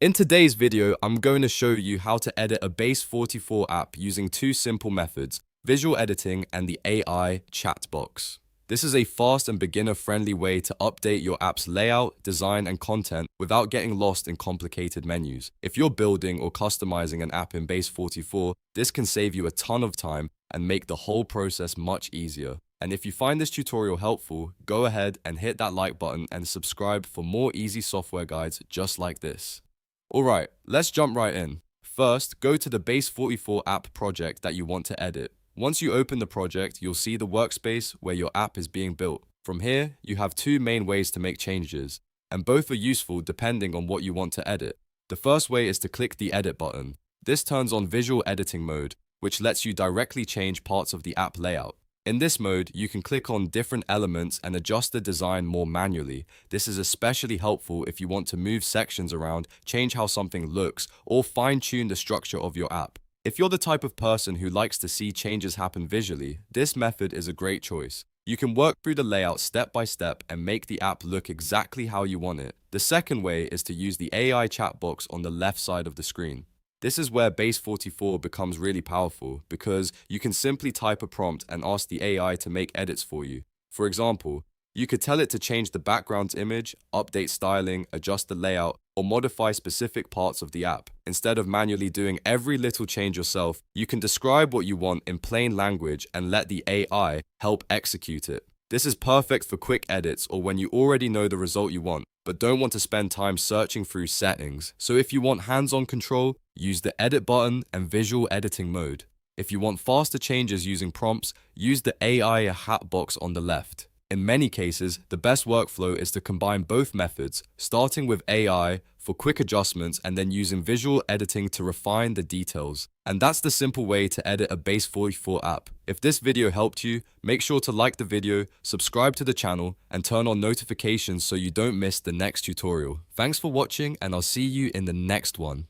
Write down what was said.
In today's video, I'm going to show you how to edit a Base44 app using two simple methods, visual editing and the AI chat box. This is a fast and beginner-friendly way to update your app's layout, design, and content without getting lost in complicated menus. If you're building or customizing an app in Base44, this can save you a ton of time and make the whole process much easier. And if you find this tutorial helpful, go ahead and hit that like button and subscribe for more easy software guides just like this. Alright, let's jump right in. First, go to the Base44 app project that you want to edit. Once you open the project, you'll see the workspace where your app is being built. From here, you have two main ways to make changes, and both are useful depending on what you want to edit. The first way is to click the edit button. This turns on visual editing mode, which lets you directly change parts of the app layout. In this mode, you can click on different elements and adjust the design more manually. This is especially helpful if you want to move sections around, change how something looks, or fine-tune the structure of your app. If you're the type of person who likes to see changes happen visually, this method is a great choice. You can work through the layout step by step and make the app look exactly how you want it. The second way is to use the AI chat box on the left side of the screen. This is where Base44 becomes really powerful because you can simply type a prompt and ask the AI to make edits for you. For example, you could tell it to change the background's image, update styling, adjust the layout, or modify specific parts of the app. Instead of manually doing every little change yourself, you can describe what you want in plain language and let the AI help execute it. This is perfect for quick edits or when you already know the result you want, but don't want to spend time searching through settings. So if you want hands-on control, use the edit button and visual editing mode. If you want faster changes using prompts, use the AI hat box on the left. In many cases, the best workflow is to combine both methods, starting with AI for quick adjustments and then using visual editing to refine the details. And that's the simple way to edit a Base44 app. If this video helped you, make sure to like the video, subscribe to the channel, and turn on notifications so you don't miss the next tutorial. Thanks for watching, and I'll see you in the next one.